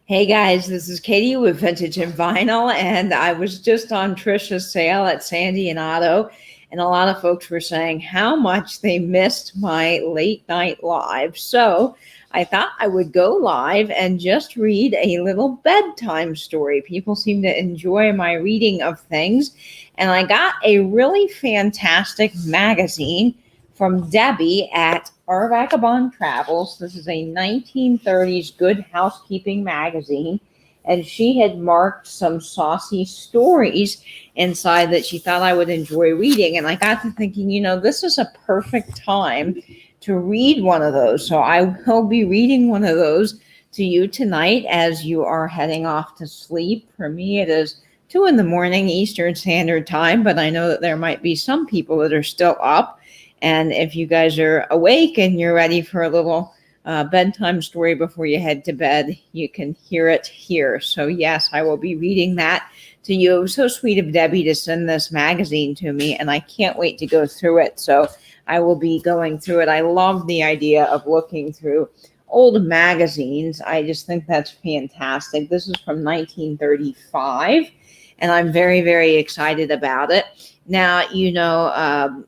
Hey guys, this is Katie with Vintage and Vinyl, and I was just on Trisha's sale at Sandy and Otto, and a lot of folks were saying how much they missed my late night live. So I thought I would go live and just read a little bedtime story. People seem to enjoy my reading of things, and I got a really fantastic magazine from Debbie at RVagabond Travels. This is a 1930s Good Housekeeping magazine, and she had marked some saucy stories inside that she thought I would enjoy reading. And I got to thinking, this is a perfect time to read one of those. So I will be reading one of those to you tonight as you are heading off to sleep. For me, it is 2 a.m. Eastern Standard Time, but I know that there might be some people that are still up. And if you guys are awake and you're ready for a little bedtime story before you head to bed, you can hear it here. So yes, I will be reading that to you. It was so sweet of Debbie to send this magazine to me, and I can't wait to go through it. So I will be going through it. I love the idea of looking through old magazines. I just think that's fantastic. This is from 1935, and I'm very, very excited about it. Now,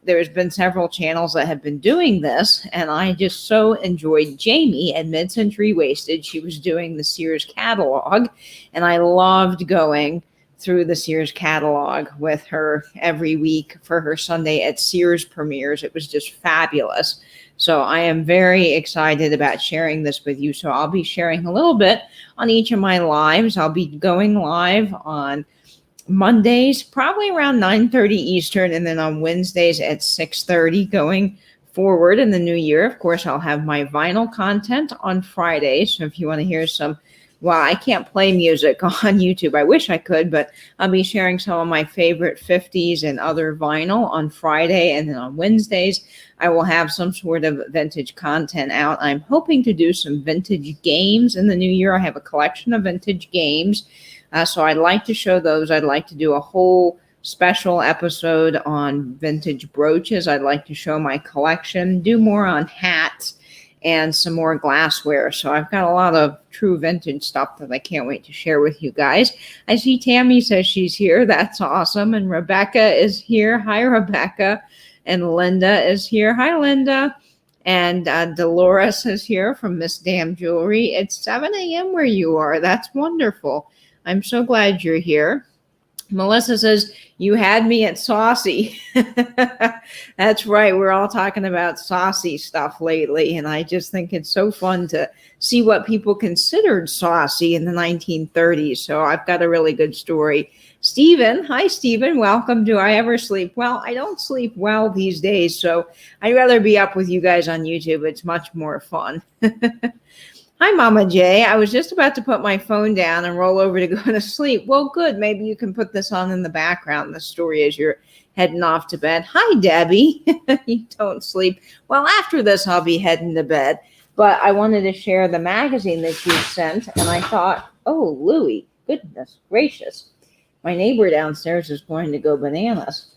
there's been several channels that have been doing this, and I just so enjoyed Jamie at Mid-Century Wasted. She was doing the Sears catalog, and I loved going through the Sears catalog with her every week for her Sunday at Sears premieres. It was just fabulous. So I am very excited about sharing this with you. So I'll be sharing a little bit on each of my lives. I'll be going live on Mondays, probably around 9:30 Eastern, and then on Wednesdays at 6:30 going forward in the new year. Of course, I'll have my vinyl content on Fridays. So if you want to hear I can't play music on YouTube. I wish I could, but I'll be sharing some of my favorite 50s and other vinyl on Friday. And then on Wednesdays, I will have some sort of vintage content out. I'm hoping to do some vintage games in the new year. I have a collection of vintage games. So I'd like to show those. I'd like to do a whole special episode on vintage brooches. I'd like to show my collection, do more on hats, and some more glassware. So I've got a lot of true vintage stuff that I can't wait to share with you guys. I see Tammy says she's here. That's awesome. And Rebecca is here. Hi, Rebecca. And Linda is here. Hi, Linda. And Dolores is here from Miss Damn Jewelry. It's 7 a.m. where you are. That's wonderful. I'm so glad you're here. Melissa says, you had me at Saucy. That's right. We're all talking about saucy stuff lately. And I just think it's so fun to see what people considered saucy in the 1930s. So I've got a really good story. Stephen. Hi, Stephen. Welcome. Do I ever sleep? Well, I don't sleep well these days. So I'd rather be up with you guys on YouTube. It's much more fun. Hi, Mama J. I was just about to put my phone down and roll over to go to sleep. Well, good. Maybe you can put this on in the background, the story as you're heading off to bed. Hi, Debbie. You don't sleep. Well, after this, I'll be heading to bed. But I wanted to share the magazine that you sent, and I thought, oh, Louie, goodness gracious. My neighbor downstairs is going to go bananas.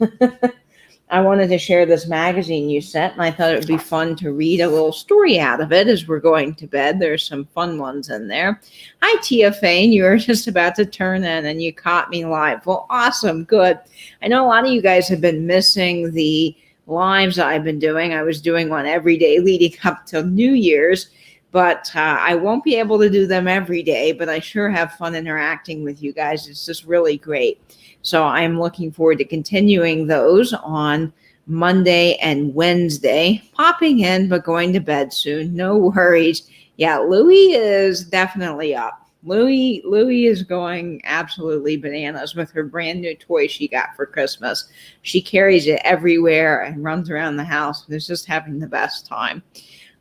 I wanted to share this magazine you sent, and I thought it would be fun to read a little story out of it as we're going to bed. There's some fun ones in there. Hi, Tia Fane. You were just about to turn in, and you caught me live. Well, awesome. Good. I know a lot of you guys have been missing the lives I've been doing. I was doing one every day leading up till New Year's, but I won't be able to do them every day, but I sure have fun interacting with you guys. It's just really great. So I'm looking forward to continuing those on Monday and Wednesday, popping in, but going to bed soon. No worries. Yeah, Louie is definitely up. Louie is going absolutely bananas with her brand new toy she got for Christmas. She carries it everywhere and runs around the house. She's just having the best time.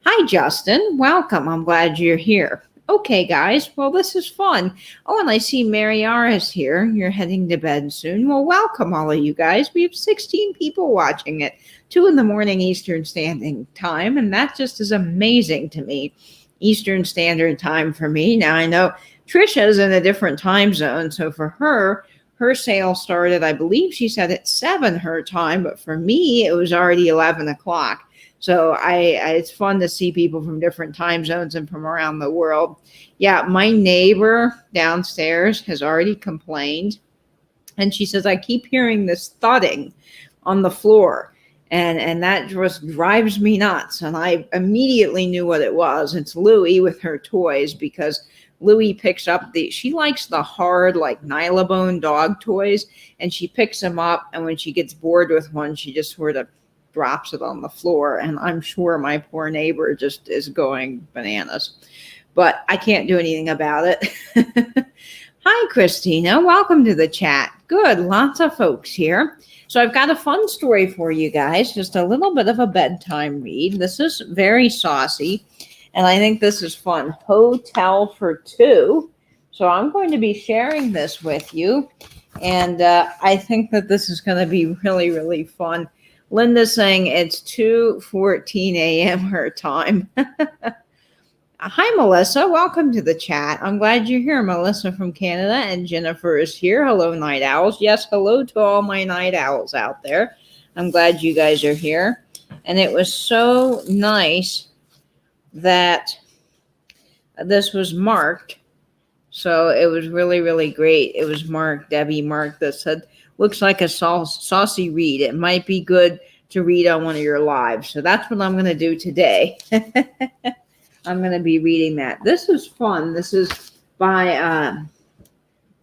Hi, Justin. Welcome. I'm glad you're here. Okay, guys. Well, this is fun. Oh, and I see Mary is here. You're heading to bed soon. Well, welcome, all of you guys. We have 16 people watching it, 2 a.m. Eastern Standard Time, and that just is amazing to me. Eastern Standard Time for me. Now, I know Trisha's in a different time zone, so for her sale started, I believe she said at 7 her time, but for me, it was already 11 o'clock. So it's fun to see people from different time zones and from around the world. Yeah, my neighbor downstairs has already complained, and she says I keep hearing this thudding on the floor, and that just drives me nuts. And I immediately knew what it was. It's Louie with her toys, because Louie picks up she likes the hard, like Nylabone dog toys, and she picks them up, and when she gets bored with one, she just sort of drops it on the floor. And I'm sure my poor neighbor just is going bananas, but I can't do anything about it. Hi, Christina. Welcome to the chat. Good. Lots of folks here. So I've got a fun story for you guys, just a little bit of a bedtime read. This is very saucy, and I think this is fun. Hotel for Two. So I'm going to be sharing this with you, and I think that this is going to be really, really fun. Linda's saying it's 2:14 a.m. her time. Hi, Melissa. Welcome to the chat. I'm glad you're here, Melissa from Canada, and Jennifer is here. Hello, night owls. Yes, hello to all my night owls out there. I'm glad you guys are here. And it was so nice that this was marked. So it was really, really great. It was marked, Debbie marked that said, looks like a saucy read. It might be good to read on one of your lives. So that's what I'm going to do today. I'm going to be reading that. This is fun. This is by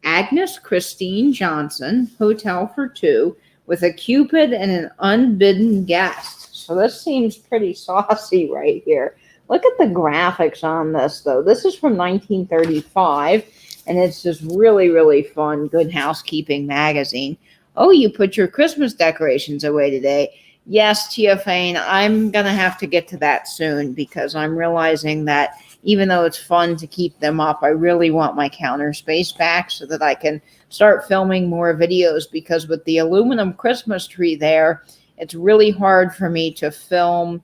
Agnes Christine Johnson, Hotel for Two, with a Cupid and an unbidden guest. So this seems pretty saucy right here. Look at the graphics on this, though. This is from 1935, and it's just really, really fun. Good Housekeeping magazine. Oh, you put your Christmas decorations away today. Yes, Tia Fane, I'm going to have to get to that soon, because I'm realizing that even though it's fun to keep them up, I really want my counter space back so that I can start filming more videos, because with the aluminum Christmas tree there, it's really hard for me to film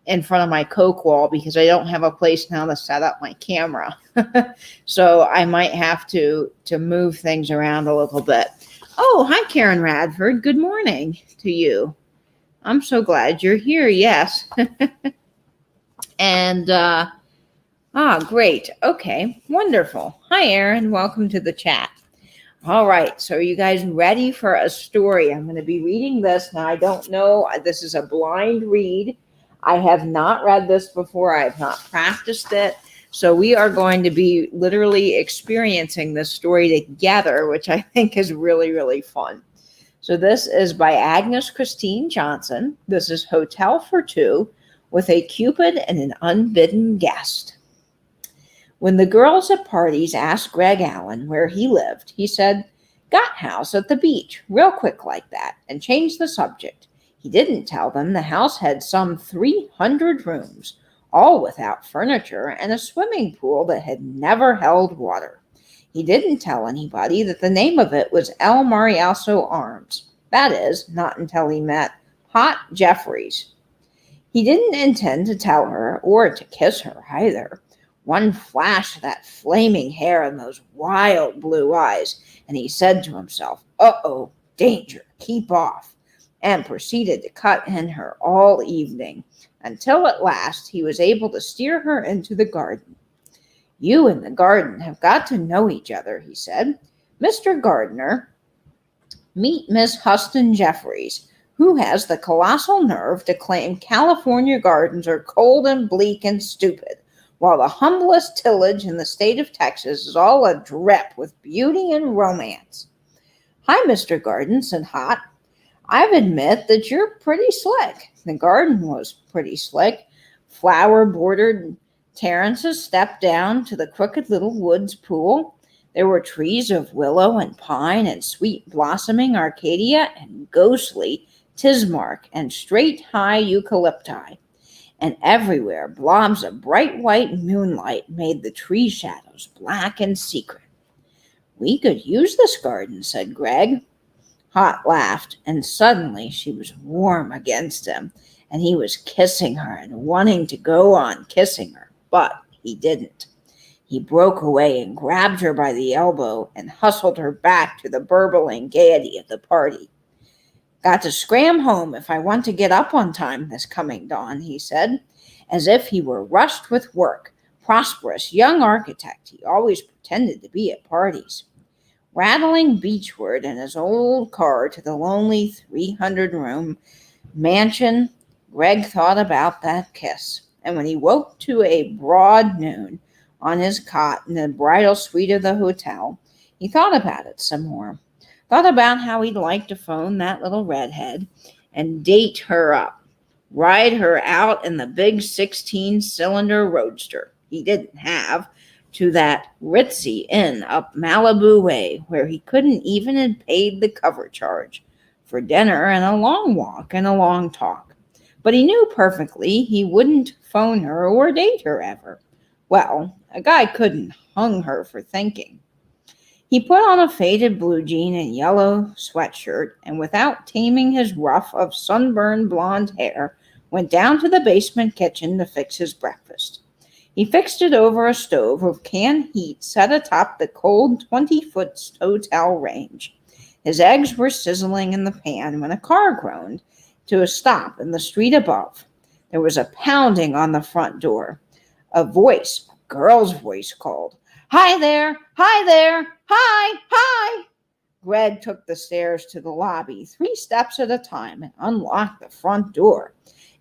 in front of my Coke wall because I don't have a place now to set up my camera. So I might have to move things around a little bit. Oh, hi, Karen Radford. Good morning to you. I'm so glad you're here. Yes. And, great. Okay. Wonderful. Hi, Erin. Welcome to the chat. All right. So are you guys ready for a story? I'm going to be reading this. Now, I don't know. This is a blind read. I have not read this before. I have not practiced it. So we are going to be literally experiencing this story together, which I think is really, really fun. So this is by Agnes Christine Johnson. This is Hotel for Two, with a Cupid and an unbidden guest. When the girls at parties asked Greg Allen where he lived, he said, "Got house at the beach," real quick like that, and changed the subject. He didn't tell them the house had some 300 rooms, all without furniture, and a swimming pool that had never held water. He didn't tell anybody that the name of it was El Mariaso Arms. That is, not until he met Hot Jeffries. He didn't intend to tell her or to kiss her either. One flash of that flaming hair and those wild blue eyes, and he said to himself, "Uh-oh, danger, keep off," and proceeded to cut in her all evening, until at last he was able to steer her into the garden. "You and the garden have got to know each other," he said. "Mr. Gardener, meet Miss Huston Jeffries, who has the colossal nerve to claim California gardens are cold and bleak and stupid, while the humblest tillage in the state of Texas is all adrip with beauty and romance." "Hi, Mr. Garden," said Hot. "I've admit that you're pretty slick." The garden was pretty slick. Flower-bordered terraces stepped down to the crooked little woods pool. There were trees of willow and pine and sweet-blossoming Arcadia and ghostly Tismark and straight high eucalypti. And everywhere blobs of bright white moonlight made the tree shadows black and secret. "We could use this garden," said Greg. Hot laughed, and suddenly she was warm against him, and he was kissing her and wanting to go on kissing her, but he didn't. He broke away and grabbed her by the elbow and hustled her back to the burbling gaiety of the party. Got to scram home if I want to get up on time this coming dawn, he said, as if he were rushed with work. Prosperous young architect, he always pretended to be at parties. Rattling beachward in his old car to the lonely 300-room mansion, Greg thought about that kiss. And when he woke to a broad noon on his cot in the bridal suite of the hotel, he thought about it some more. Thought about how he'd like to phone that little redhead and date her up. Ride her out in the big 16-cylinder roadster he didn't have to that ritzy inn up Malibu Way where he couldn't even have paid the cover charge for dinner and a long walk and a long talk. But he knew perfectly he wouldn't phone her or date her ever. Well, a guy couldn't hung her for thinking. He put on a faded blue jean and yellow sweatshirt, and without taming his ruff of sunburned blonde hair, went down to the basement kitchen to fix his breakfast. He fixed it over a stove of canned heat set atop the cold 20-foot hotel range. His eggs were sizzling in the pan when a car groaned to a stop in the street above. There was a pounding on the front door. A girl's voice called, "Hi there! Hi there! Hi! Hi!" Greg took the stairs to the lobby 3 steps at a time and unlocked the front door.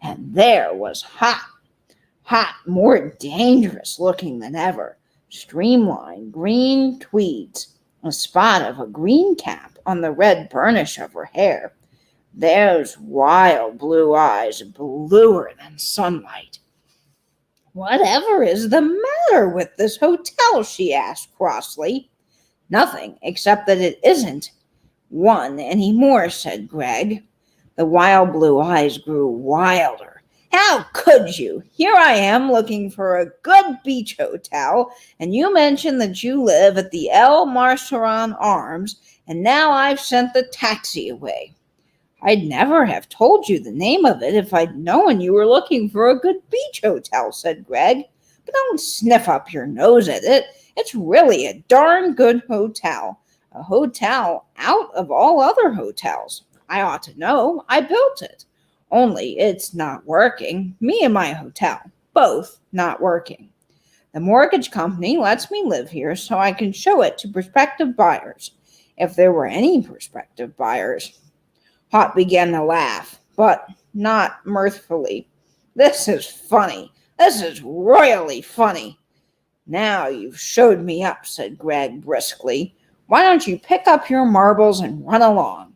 And there was Hot, more dangerous looking than ever. Streamlined green tweeds, a spot of a green cap on the red burnish of her hair. Those wild blue eyes, bluer than sunlight. "Whatever is the matter with this hotel?" she asked crossly. "Nothing, except that it isn't one anymore," said Greg. The wild blue eyes grew wilder. "How could you? Here I am looking for a good beach hotel, and you mentioned that you live at the El Marceron Arms, and now I've sent the taxi away." "I'd never have told you the name of it if I'd known you were looking for a good beach hotel," said Greg. "But don't sniff up your nose at it. It's really a darn good hotel. A hotel out of all other hotels. I ought to know. I built it. Only it's not working. Me and my hotel, both not working. The mortgage company lets me live here so I can show it to prospective buyers, if there were any prospective buyers." Hot began to laugh, but not mirthfully. "This is funny. This is royally funny." "Now you've showed me up," said Greg briskly. "Why don't you pick up your marbles and run along?"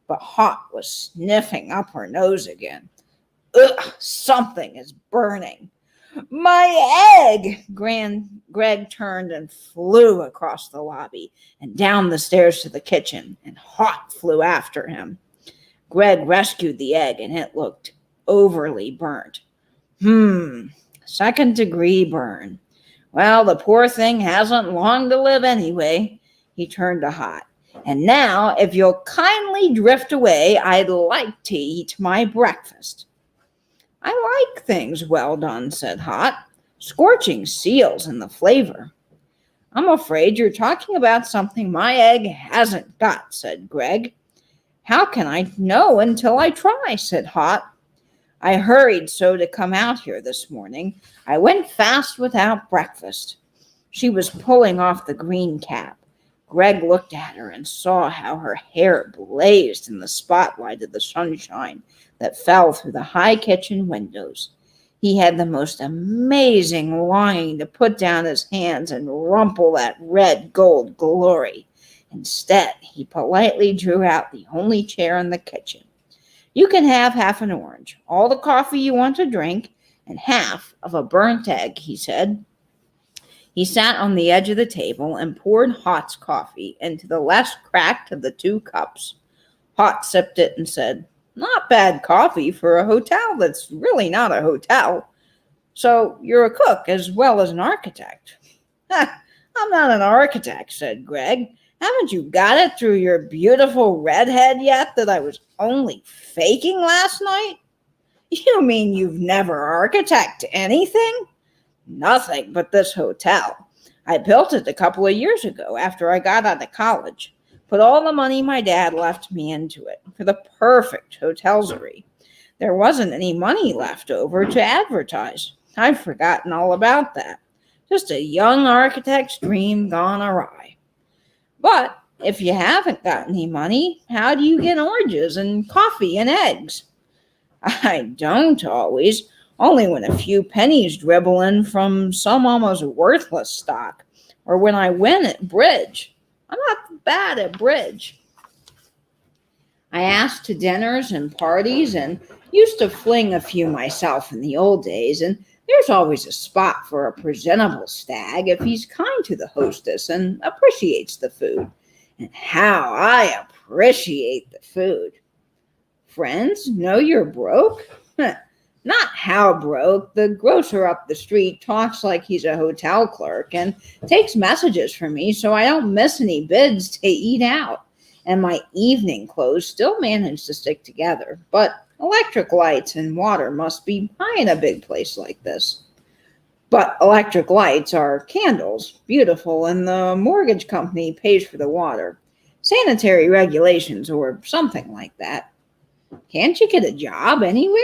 But Hot was sniffing up her nose again. "Ugh, something is burning." "My egg!" Greg turned and flew across the lobby and down the stairs to the kitchen, and Hot flew after him. Greg rescued the egg, and it looked overly burnt. Second-degree burn. "Well, the poor thing hasn't long to live anyway." He turned to Hot. "And now, if you'll kindly drift away, I'd like to eat my breakfast." "I like things well done," said Hot. "Scorching seals in the flavor." "I'm afraid you're talking about something my egg hasn't got," said Greg. "How can I know until I try?" said Hot. "I hurried so to come out here this morning. I went fast without breakfast." She was pulling off the green cap. Greg looked at her and saw how her hair blazed in the spotlight of the sunshine that fell through the high kitchen windows. He had the most amazing longing to put down his hands and rumple that red gold glory. Instead, he politely drew out the only chair in the kitchen. "You can have half an orange, all the coffee you want to drink, and half of a burnt egg," he said. He sat on the edge of the table and poured Hot's coffee into the less cracked of the 2 cups. Hot sipped it and said, "Not bad coffee for a hotel that's really not a hotel. So you're a cook as well as an architect." "I'm not an architect," said Greg. "Haven't you got it through your beautiful redhead yet that I was only faking last night?" "You mean you've never architected anything?" "Nothing but this hotel. I built it a couple of years ago after I got out of college. Put all the money my dad left me into it for the perfect hotelsary. There wasn't any money left over to advertise. I've forgotten all about that. Just a young architect's dream gone awry. But if you haven't got any money, how do you get oranges and coffee and eggs? I don't always, only when a few pennies dribble in from some almost worthless stock, or when I win at bridge. I'm not bad at bridge. I asked to dinners and parties and used to fling a few myself in the old days, and there's always a spot for a presentable stag if he's kind to the hostess and appreciates the food. And how I appreciate the food. Friends know you're broke? Not how broke. The grocer up the street talks like he's a hotel clerk and takes messages from me so I don't miss any bids to eat out. And my evening clothes still manage to stick together. But electric lights and water must be high in a big place like this. But electric lights are candles, beautiful, and the mortgage company pays for the water. Sanitary regulations or something like that. Can't you get a job anywhere?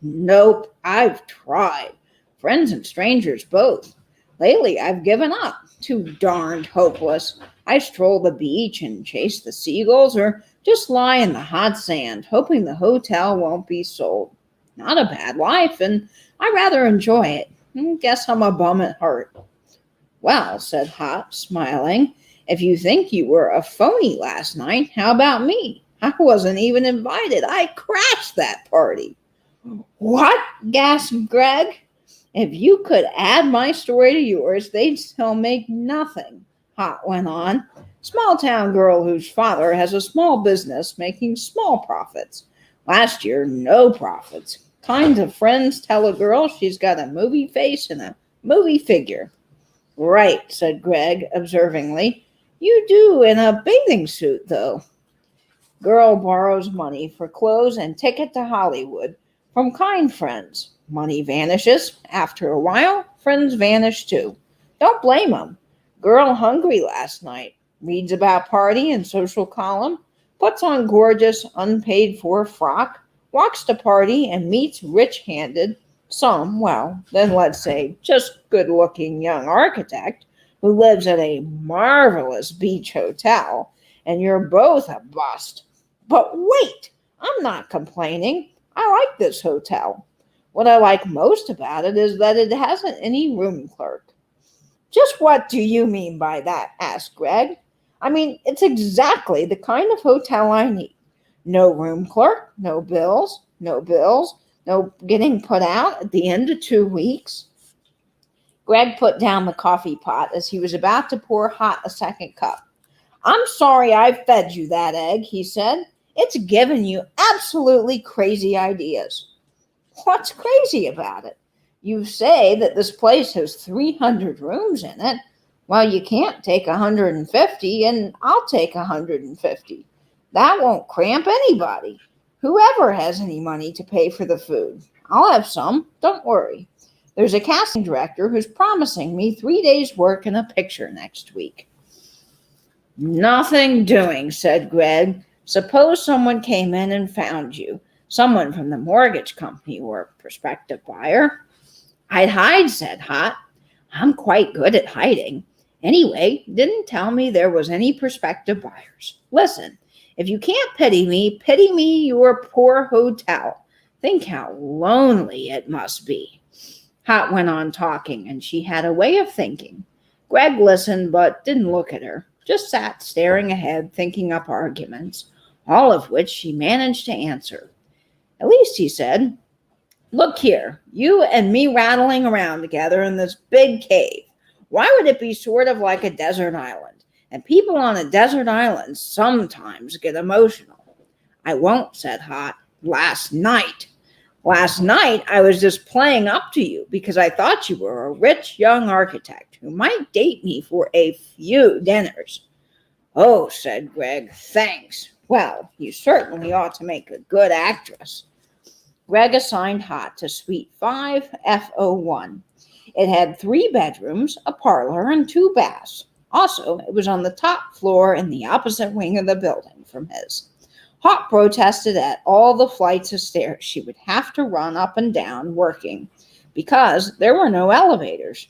Nope, I've tried. Friends and strangers both. Lately, I've given up. Too darned hopeless. I stroll the beach and chase the seagulls or just lie in the hot sand, hoping the hotel won't be sold. Not a bad life, and I rather enjoy it. Guess I'm a bum at heart. Well, said Hot, smiling, if you think you were a phony last night, how about me? I wasn't even invited. I crashed that party. What? Gasped Greg. If you could add my story to yours, they'd still make nothing, Hot went on. Small town girl whose father has a small business making small profits. Last year, no profits. Kinds of friends tell a girl she's got a movie face and a movie figure. Right, said Greg observingly. You do in a bathing suit, though. Girl borrows money for clothes and ticket to Hollywood from kind friends. Money vanishes. After a while, friends vanish too. Don't blame them. Girl hungry last night. Reads about party and social column. Puts on gorgeous, unpaid-for frock. Walks to party and meets rich-handed, then let's say just good-looking young architect who lives at a marvelous beach hotel, and you're both a bust. But wait, I'm not complaining. I like this hotel. What I like most about it is that it hasn't any room clerk. Just what do you mean by that? Asked Greg. I mean, it's exactly the kind of hotel I need. No room clerk, no bills, no getting put out at the end of 2 weeks. Greg put down the coffee pot as he was about to pour Hot a second cup. I'm sorry I fed you that egg, he said. It's given you absolutely crazy ideas. What's crazy about it? You say that this place has 300 rooms in it. Well, you can't take 150, and I'll take 150. That won't cramp anybody. Whoever has any money to pay for the food. I'll have some, don't worry. There's a casting director who's promising me 3 days' work in a picture next week. Nothing doing, said Greg. Suppose someone came in and found you. Someone from the mortgage company or a prospective buyer. I'd hide, said Hot. I'm quite good at hiding. Anyway, didn't tell me there was any prospective buyers. Listen, if you can't pity me your poor hotel. Think how lonely it must be. Hot went on talking, and she had a way of thinking. Greg listened, but didn't look at her. Just sat staring ahead, thinking up arguments, all of which she managed to answer. At least, he said, look here, you and me rattling around together in this big cave. Why would it be sort of like a desert island? And people on a desert island sometimes get emotional. I won't, said Hot. Last night I was just playing up to you because I thought you were a rich young architect who might date me for a few dinners. Oh, said Greg, thanks. Well, you certainly ought to make a good actress. Greg assigned Hot to Suite 5F01. It had 3 bedrooms, a parlor, and 2 baths. Also, it was on the top floor in the opposite wing of the building from his. Hot protested at all the flights of stairs she would have to run up and down working because there were no elevators.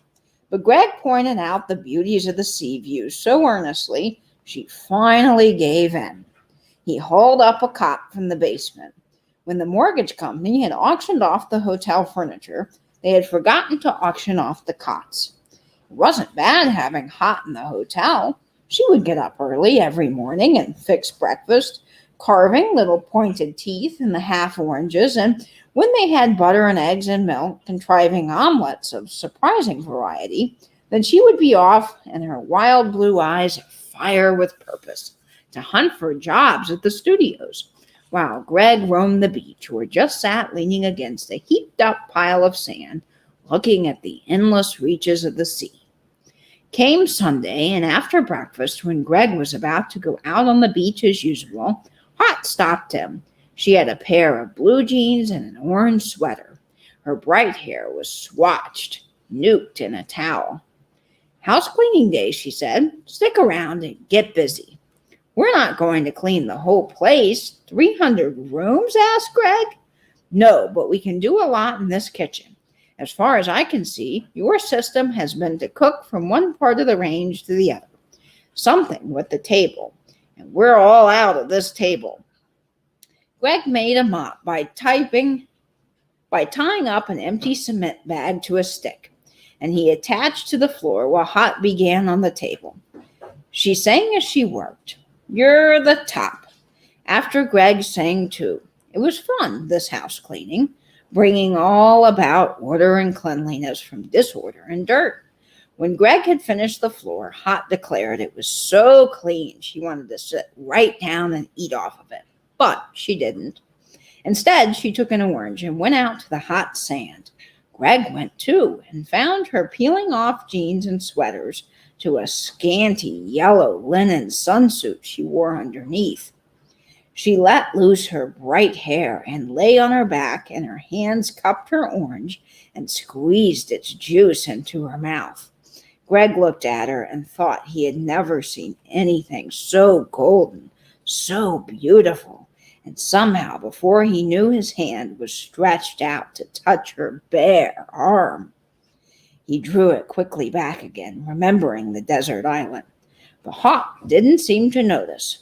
But Greg pointed out the beauties of the sea view so earnestly she finally gave in. He hauled up a cot from the basement. When the mortgage company had auctioned off the hotel furniture, they had forgotten to auction off the cots. It wasn't bad having Hot in the hotel. She would get up early every morning and fix breakfast, carving little pointed teeth in the half oranges, and when they had butter and eggs and milk, contriving omelets of surprising variety, then she would be off and her wild blue eyes afire with purpose to hunt for jobs at the studios, while Greg roamed the beach or just sat leaning against a heaped-up pile of sand, looking at the endless reaches of the sea. Came Sunday, and after breakfast, when Greg was about to go out on the beach as usual, Hot stopped him. She had a pair of blue jeans and an orange sweater. Her bright hair was swatched, nuked in a towel. "House cleaning day," she said. "Stick around and get busy." "We're not going to clean the whole place. 300 rooms?" asked Greg. "No, but we can do a lot in this kitchen. As far as I can see, your system has been to cook from one part of the range to the other. Something with the table. And we're all out of this table." Greg made a mop by tying up an empty cement bag to a stick, and he attached to the floor while Hot began on the table. She sang as she worked, "You're the top," after Greg sang too. It was fun, this house cleaning, bringing all about order and cleanliness from disorder and dirt. When Greg had finished the floor, Hot declared it was so clean she wanted to sit right down and eat off of it. But she didn't. Instead, she took an orange and went out to the hot sand. Greg went too and found her peeling off jeans and sweaters to a scanty yellow linen sunsuit she wore underneath. She let loose her bright hair and lay on her back, and her hands cupped her orange and squeezed its juice into her mouth. Greg looked at her and thought he had never seen anything so golden, so beautiful, and somehow before he knew his hand was stretched out to touch her bare arm. He drew it quickly back again, remembering the desert island. But Hot didn't seem to notice.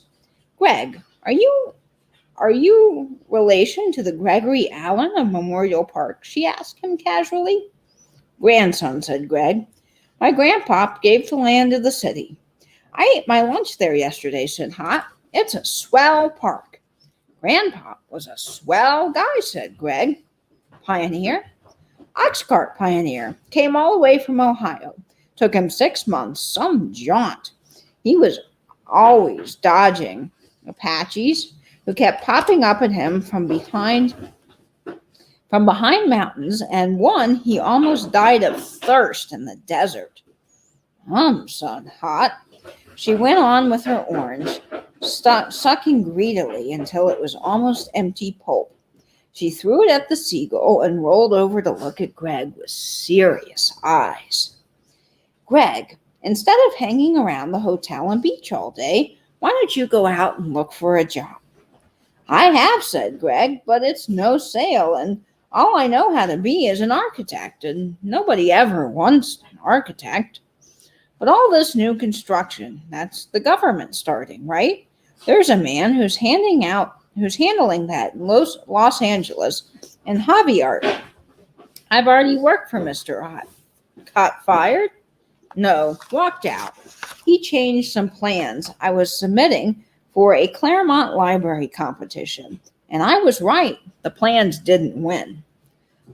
"Greg, are you relation to the Gregory Allen of Memorial Park?" she asked him casually. "Grandson," said Greg. "My grandpop gave the land to the city. I ate my lunch there yesterday," said Hot. "It's a swell park." "Grandpop was a swell guy," said Greg. "Pioneer?" "Oxcart pioneer. Came all the way from Ohio. Took him 6 months. Some jaunt. He was always dodging Apaches who kept popping up at him from behind mountains, and one he almost died of thirst in the desert." Said Hot. She went on with her orange, sucking greedily until it was almost empty pulp. She threw it at the seagull and rolled over to look at Greg with serious eyes. "Greg, instead of hanging around the hotel and beach all day, why don't you go out and look for a job?" "I have," said Greg, "but it's no sale, and all I know how to be is an architect, and nobody ever wants an architect." "But all this new construction, that's the government starting, right? There's a man who's handling that in Los Angeles and hobby art. I've already worked for Mr. Hot." "Got fired?" "No, walked out. He changed some plans. I was submitting for a Claremont Library competition, and I was right. The plans didn't win."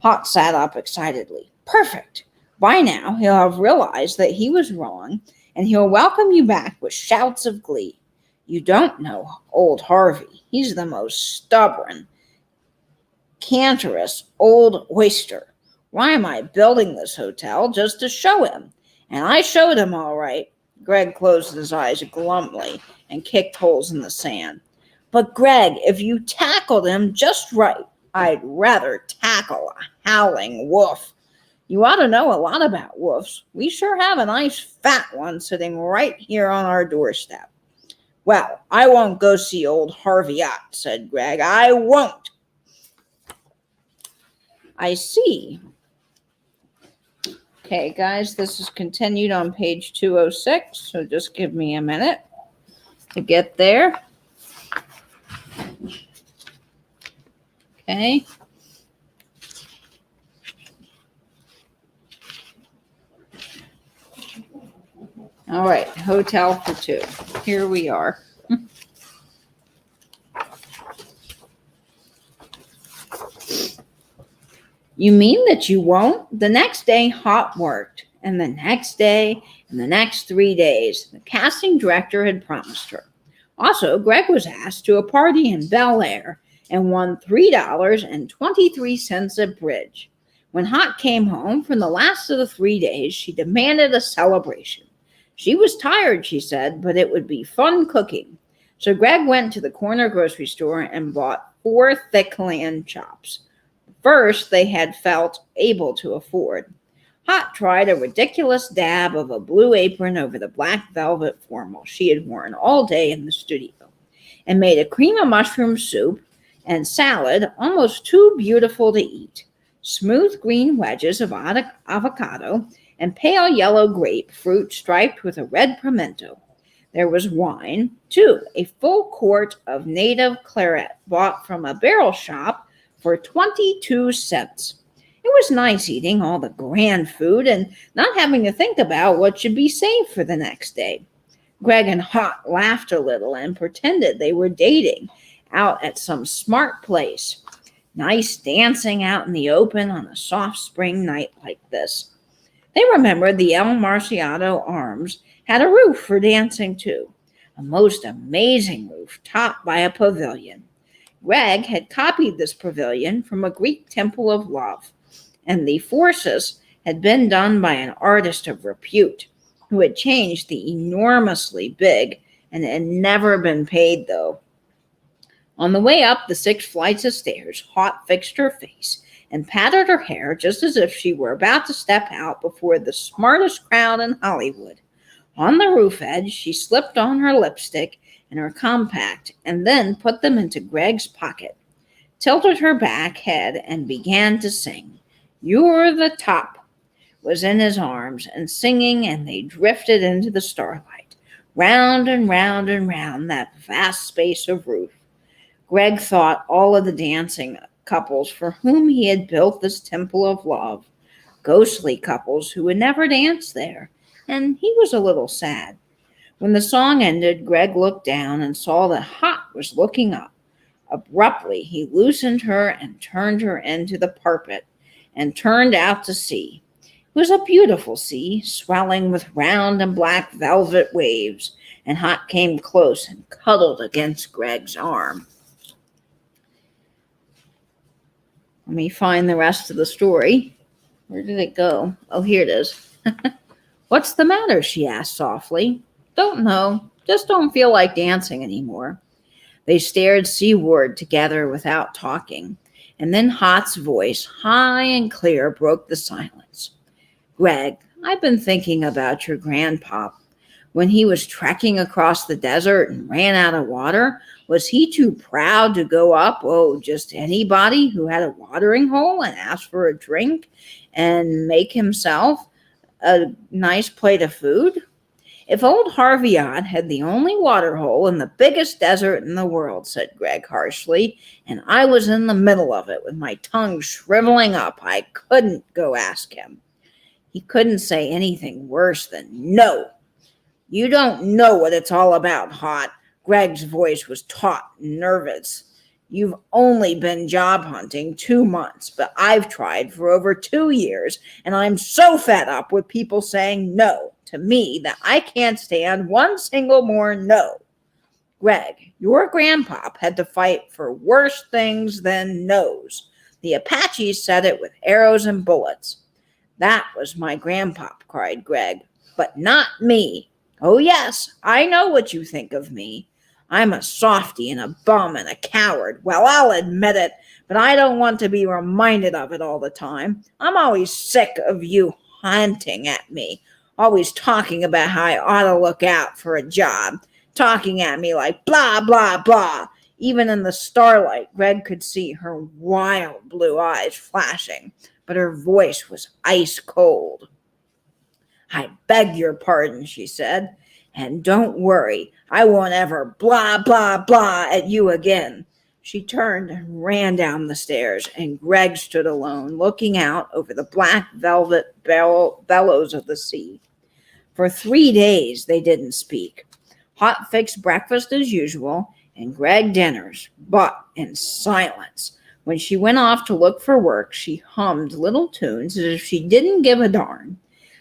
Hot sat up excitedly. "Perfect. By now, he'll have realized that he was wrong, and he'll welcome you back with shouts of glee. You don't know old Harvey. He's the most stubborn, cantankerous old oyster. Why am I building this hotel? Just to show him. And I showed him all right." Greg closed his eyes glumly and kicked holes in the sand. "But Greg, if you tackled him just right." "I'd rather tackle a howling wolf." You ought to know a lot about wolves. We sure have a nice fat one sitting right here on our doorstep." "Well, I won't go see old RVagabond," said Greg. "I won't." "I see." Okay, guys, this is continued on page 206, so just give me a minute to get there. Okay. All right, hotel for two. Here we are. "You mean that you won't?" The next day, Hot worked, and the next day, and the next 3 days. The casting director had promised her. Also, Greg was asked to a party in Bel Air and won $3.23 at bridge. When Hot came home from the last of the 3 days, she demanded a celebration. She was tired, she said, but it would be fun cooking. So Greg went to the corner grocery store and bought 4 thick lamb chops. First, they had felt able to afford. Hot tried a ridiculous dab of a blue apron over the black velvet formal she had worn all day in the studio, and made a cream of mushroom soup and salad almost too beautiful to eat. Smooth green wedges of avocado and pale yellow grapefruit striped with a red pimento. There was wine, too, a full quart of native claret bought from a barrel shop for 22 cents. It was nice eating all the grand food and not having to think about what should be saved for the next day. Greg and Hot laughed a little and pretended they were dating out at some smart place. Nice dancing out in the open on a soft spring night like this. They remembered the El Marciano Arms had a roof for dancing too, a most amazing roof topped by a pavilion. Greg had copied this pavilion from a Greek temple of love, and the forces had been done by an artist of repute who had changed the enormously big and had never been paid, though. On the way up the 6 flights of stairs, Hot fixed her face and patted her hair just as if she were about to step out before the smartest crowd in Hollywood. On the roof edge, she slipped on her lipstick and her compact, and then put them into Greg's pocket, tilted her back head, and began to sing. "You're the Top" was in his arms and singing, and they drifted into the starlight, round and round and round that vast space of roof. Greg thought all of the dancing couples for whom he had built this temple of love, ghostly couples who would never dance there, and he was a little sad. When the song ended, Greg looked down and saw that Hot was looking up. Abruptly, he loosened her and turned her into the parpet and turned out to sea. It was a beautiful sea, swelling with round and black velvet waves, and Hot came close and cuddled against Greg's arm. Let me find the rest of the story. Where did it go? Oh, here it is. "What's the matter?" she asked softly. "Don't know. Just don't feel like dancing anymore." They stared seaward together without talking, and then Hot's voice, high and clear, broke the silence. "Greg, I've been thinking about your grandpop. When he was trekking across the desert and ran out of water, was he too proud to go up, just anybody who had a watering hole and ask for a drink and make himself a nice plate of food? If old RVagabond had the only water hole in the biggest desert in the world," said Greg harshly, "and I was in the middle of it with my tongue shriveling up, I couldn't go ask him. He couldn't say anything worse than no. You don't know what it's all about, Hot." Greg's voice was taut and nervous. "You've only been job hunting 2 months, but I've tried for over 2 years, and I'm so fed up with people saying no to me that I can't stand one single more no. Greg, your grandpop had to fight for worse things than no's. The Apaches said it with arrows and bullets." "That was my grandpop," cried Greg, "but not me. Oh, yes, I know what you think of me. I'm a softy and a bum and a coward. Well, I'll admit it, but I don't want to be reminded of it all the time. I'm always sick of you hunting at me, always talking about how I ought to look out for a job, talking at me like blah, blah, blah. Even in the starlight, Greg could see her wild blue eyes flashing, but her voice was ice cold. I beg your pardon, she said, and don't worry, I won't ever blah, blah, blah at you again. She turned and ran down the stairs, and Greg stood alone, looking out over the black velvet bellows of the sea. For 3 days they didn't speak. Hot fixed breakfast as usual, and Greg dinners, but in silence. When she went off to look for work, she hummed little tunes as if she didn't give a darn.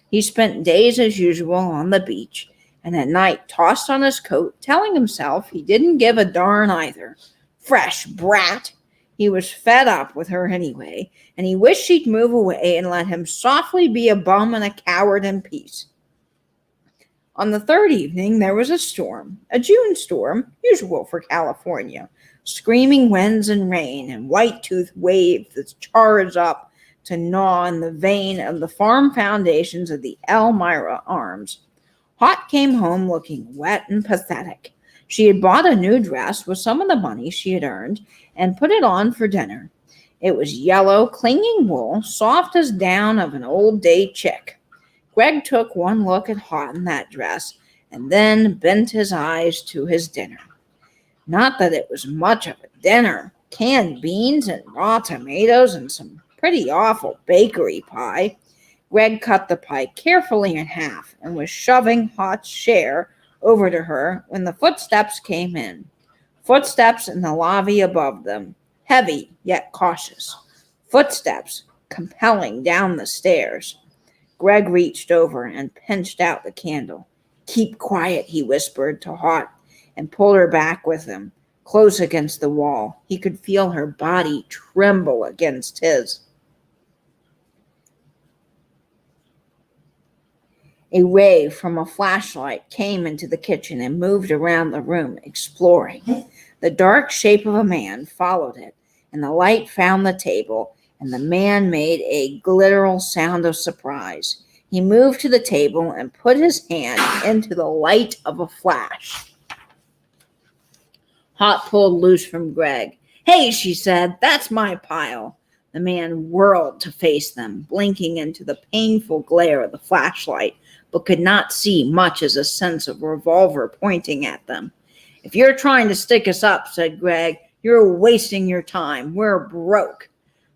He spent days as usual on the beach, and at night tossed on his coat, telling himself he didn't give a darn either. Fresh brat! He was fed up with her anyway, and he wished she'd move away and let him softly be a bum and a coward in peace. On the third evening, there was a storm, a June storm, usual for California. Screaming winds and rain, and White-Tooth waved the chars up to gnaw in the vein of the farm foundations of the Elmira Arms. Hot came home looking wet and pathetic. She had bought a new dress with some of the money she had earned and put it on for dinner. It was yellow, clinging wool, soft as down of an old-day chick. Greg took one look at Hot in that dress and then bent his eyes to his dinner. Not that it was much of a dinner. Canned beans and raw tomatoes and some pretty awful bakery pie. Greg cut the pie carefully in half and was shoving Hot's share over to her when the footsteps came in. Footsteps in the lobby above them, heavy yet cautious. Footsteps compelling down the stairs. Greg reached over and pinched out the candle. "Keep quiet," he whispered to Hot, and pulled her back with him, close against the wall. He could feel her body tremble against his. A ray from a flashlight came into the kitchen and moved around the room, exploring. The dark shape of a man followed it, and the light found the table, and the man made a guttural sound of surprise. He moved to the table and put his hand into the light of a flash. Hot pulled loose from Greg. "Hey," she said, "that's my pile." The man whirled to face them, blinking into the painful glare of the flashlight, but could not see much as a sense of revolver pointing at them. "If you're trying to stick us up," said Greg, "you're wasting your time. We're broke."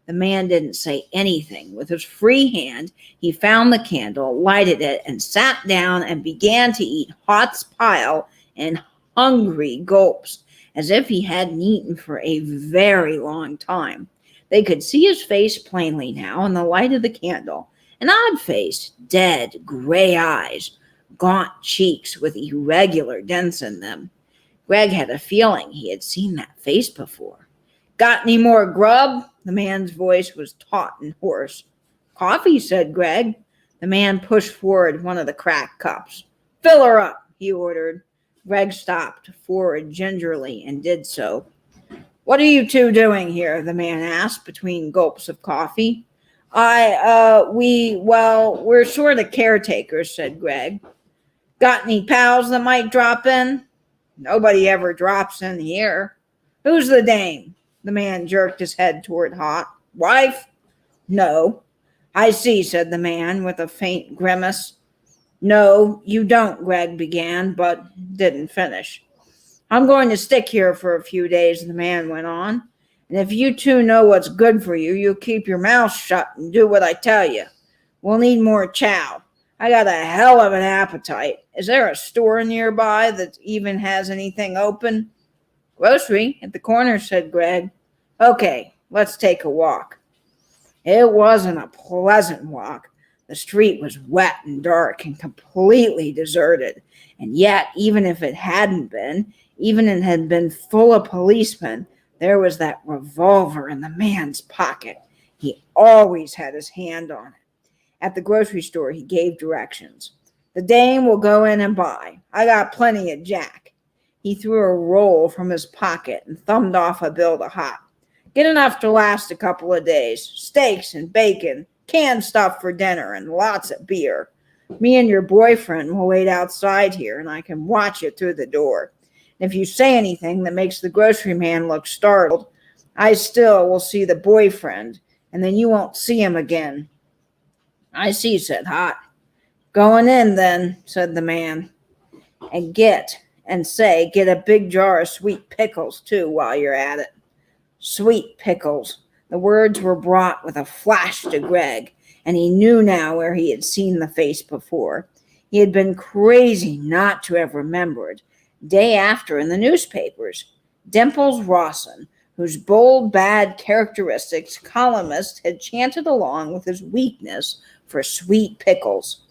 The man didn't say anything. With his free hand, he found the candle, lighted it, and sat down and began to eat Hot's pile in hungry gulps, as if he hadn't eaten for a very long time. They could see his face plainly now in the light of the candle. An odd face, dead, gray eyes, gaunt cheeks with irregular dents in them. Greg had a feeling he had seen that face before. "Got any more grub?" The man's voice was taut and hoarse. "Coffee," said Greg. The man pushed forward one of the cracked cups. "Fill her up," he ordered. Greg stopped forward gingerly and did so. "What are you two doing here?" the man asked between gulps of coffee. We're sort of caretakers," said Greg. "Got any pals that might drop in?" "Nobody ever drops in here." "Who's the dame?" The man jerked his head toward Hot. "Wife?" "No." "I see," said the man with a faint grimace. "No, you don't," Greg began, but didn't finish. "I'm going to stick here for a few days," the man went on. "And if you two know what's good for you, you'll keep your mouth shut and do what I tell you. We'll need more chow. I got a hell of an appetite. Is there a store nearby that even has anything open?" "Grocery at the corner," said Greg. "Okay, let's take a walk." It wasn't a pleasant walk. The street was wet and dark and completely deserted. And yet, even if it hadn't been, even if it had been full of policemen, there was that revolver in the man's pocket. He always had his hand on it. At the grocery store, he gave directions. "The dame will go in and buy. I got plenty of jack." He threw a roll from his pocket and thumbed off a bill to Hot. Get enough to last a couple of days. Steaks and bacon, canned stuff for dinner, and lots of beer. Me and your boyfriend will wait outside here, and I can watch you through the door. And if you say anything that makes the grocery man look startled, I still will see the boyfriend, and then you won't see him again." "I see," said Hot. "Going in, then," said the man. "And get a big jar of sweet pickles, too, while you're at it." Sweet pickles. The words were brought with a flash to Greg, and he knew now where he had seen the face before. He had been crazy not to have remembered. Day after in the newspapers, Dimples Rawson, whose bold, bad characteristics columnist had chanted along with his weakness for sweet pickles.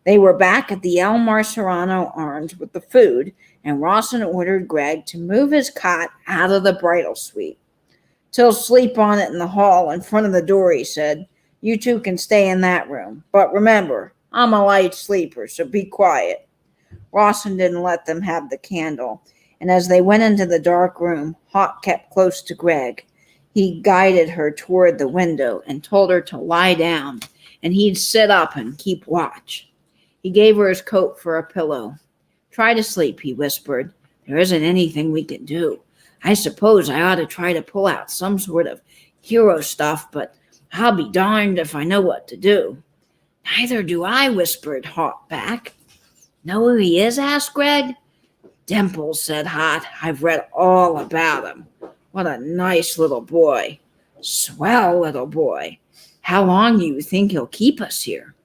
They were back at the El Marcerano Arms with the food, and Rawson ordered Greg to move his cot out of the bridal suite. "Till sleep on it in the hall in front of the door," he said. "You two can stay in that room. But remember, I'm a light sleeper, so be quiet." Rawson didn't let them have the candle, and as they went into the dark room, Hawk kept close to Greg. He guided her toward the window and told her to lie down, and he'd sit up and keep watch. He gave her his coat for a pillow. "Try to sleep," he whispered. "There isn't anything we can do. I suppose I ought to try to pull out some sort of hero stuff, but I'll be darned if I know what to do." "Neither do I," whispered Hawk back. "Know who he is?" asked Greg. "Dimples," said Hot. "I've read all about him. What a nice little boy. Swell little boy. How long do you think he'll keep us here?"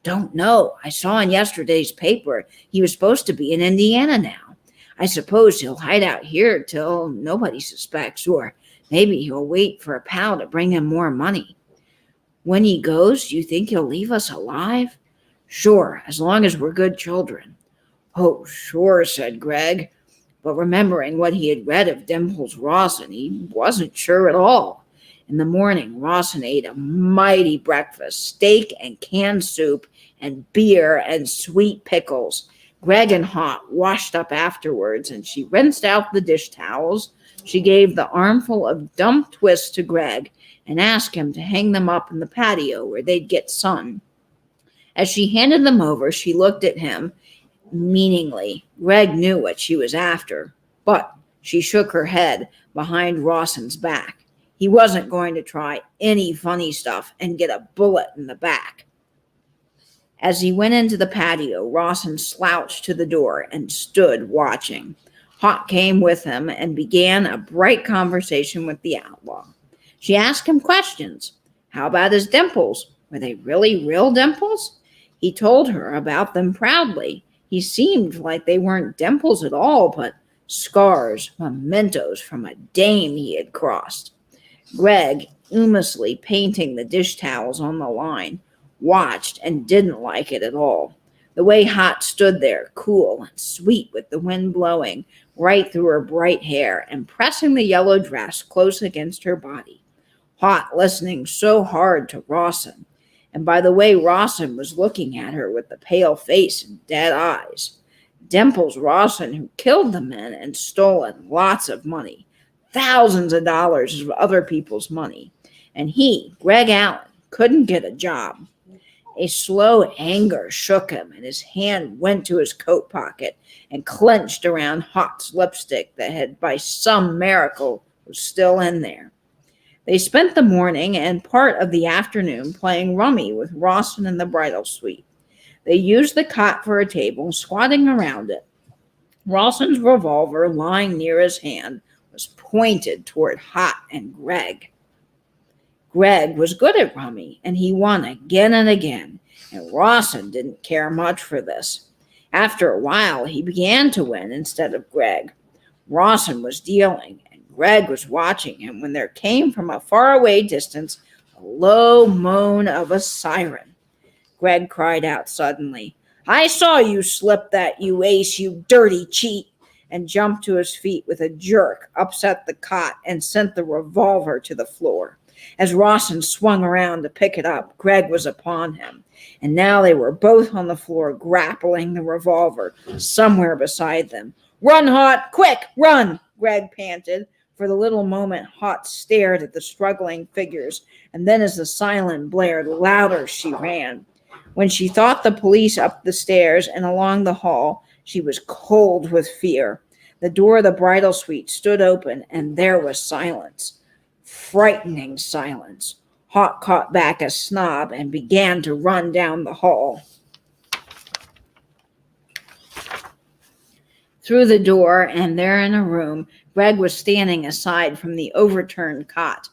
"Don't know. I saw in yesterday's paper he was supposed to be in Indiana now. I suppose he'll hide out here till nobody suspects, or maybe he'll wait for a pal to bring him more money." "When he goes, do you think he'll leave us alive?" "Sure, as long as we're good children." "Oh, sure," said Greg. But remembering what he had read of Dimples Rawson, he wasn't sure at all. In the morning, Rawson ate a mighty breakfast, steak and canned soup and beer and sweet pickles. Greg and Hot washed up afterwards, and she rinsed out the dish towels. She gave the armful of dump twists to Greg and asked him to hang them up in the patio where they'd get sun. As she handed them over, she looked at him meaningly. Greg knew what she was after, but she shook her head behind Rawson's back. He wasn't going to try any funny stuff and get a bullet in the back. As he went into the patio, Rawson slouched to the door and stood watching. Hawk came with him and began a bright conversation with the outlaw. She asked him questions. How about his dimples? Were they really real dimples? He told her about them proudly. He seemed like they weren't dimples at all, but scars, mementos from a dame he had crossed. Greg, uminously painting the dish towels on the line, watched and didn't like it at all. The way Hot stood there, cool and sweet with the wind blowing right through her bright hair and pressing the yellow dress close against her body. Hot listening so hard to Rawson, and by the way Rawson was looking at her with the pale face and dead eyes. Dimples Rawson, who killed the men and stolen lots of money, thousands of dollars of other people's money, and he, Greg Allen, couldn't get a job. A slow anger shook him, and his hand went to his coat pocket and clenched around Hot's lipstick that had, by some miracle, was still in there. They spent the morning and part of the afternoon playing rummy with Rawson in the bridal suite. They used the cot for a table, squatting around it. Rawson's revolver, lying near his hand, was pointed toward Hot and Greg. Greg was good at rummy, and he won again and again, and Rawson didn't care much for this. After a while, he began to win instead of Greg. Rawson was dealing, and Greg was watching him when there came from a faraway distance a low moan of a siren. Greg cried out suddenly, "I saw you slip that, you ace, you dirty cheat," and jumped to his feet with a jerk, upset the cot, and sent the revolver to the floor. As Rawson swung around to pick it up, Greg was upon him, and now they were both on the floor grappling the revolver somewhere beside them. "Run, Hot! Quick, run!" Greg panted, For the little moment, Hot stared at the struggling figures, and then as the siren blared louder, she ran. When she thought the police up the stairs and along the hall, she was cold with fear. The door of the bridal suite stood open, and there was silence. Frightening silence. Hot caught back a sob and began to run down the hall. Through the door, and there in a room, Greg was standing aside from the overturned cot.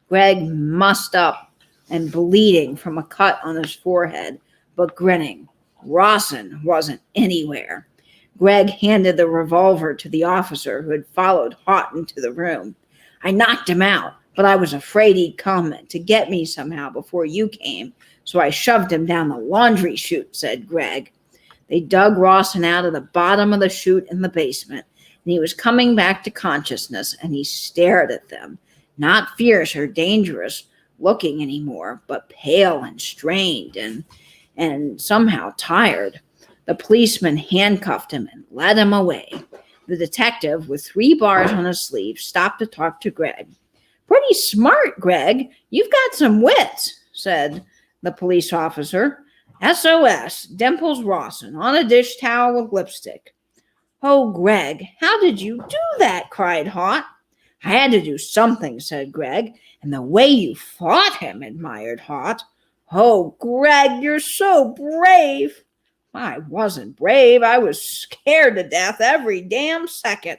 Greg mussed up and bleeding from a cut on his forehead, but grinning. Rawson wasn't anywhere. Greg handed the revolver to the officer who had followed Hot into the room. I knocked him out, but I was afraid he'd come to get me somehow before you came, so I shoved him down the laundry chute, said Greg. They dug Rawson out of the bottom of the chute in the basement, and he was coming back to consciousness, and he stared at them, not fierce or dangerous looking anymore, but pale and strained and somehow tired. The policeman handcuffed him and led him away. The detective, with 3 bars on his sleeve, stopped to talk to Greg. Pretty smart, Greg. You've got some wits, said the police officer. SOS, Dimples Rawson, on a dish towel with lipstick. Oh, Greg, how did you do that? Cried Hot. I had to do something, said Greg. And the way you fought him, admired Hot. Oh, Greg, you're so brave. I wasn't brave. I was scared to death every damn second.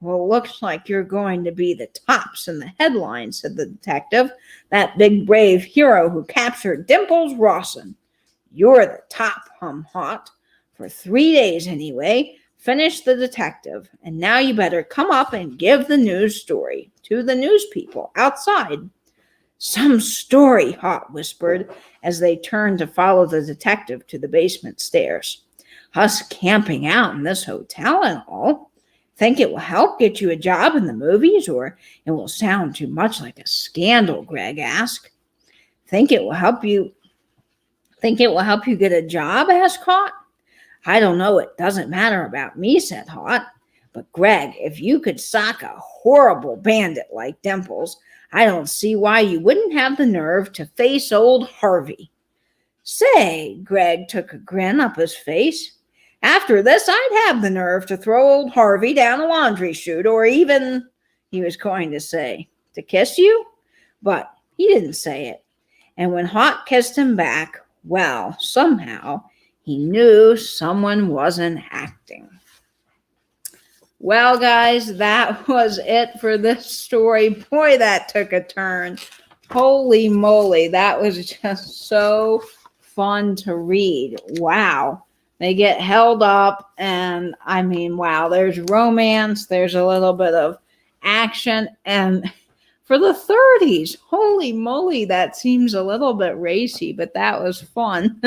Well, looks like you're going to be the tops in the headlines, said the detective. That big brave hero who captured Dimples Rawson. You're the top, Hot. For 3 days anyway, finished the detective. And now you better come up and give the news story to the news people outside. Some story, Hot whispered as they turned to follow the detective to the basement stairs. Us camping out in this hotel and all. Think it will help get you a job in the movies, or it will sound too much like a scandal? Greg asked. Think it will help you get a job? Asked Hot. I don't know. It doesn't matter about me, said Hot. But Greg, if you could sock a horrible bandit like Dimples, I don't see why you wouldn't have the nerve to face old Harvey. Say, Greg took a grin up his face. After this, I'd have the nerve to throw old Harvey down a laundry chute, or even, he was going to say, to kiss you? But he didn't say it. And when Hot kissed him back, well, somehow, he knew someone wasn't acting. Well, guys, that was it for this story. Boy, that took a turn. Holy moly, that was just so fun to read. Wow. They get held up, and I mean, wow, there's romance, there's a little bit of action, and for the 30s, holy moly, that seems a little bit racy, but that was fun.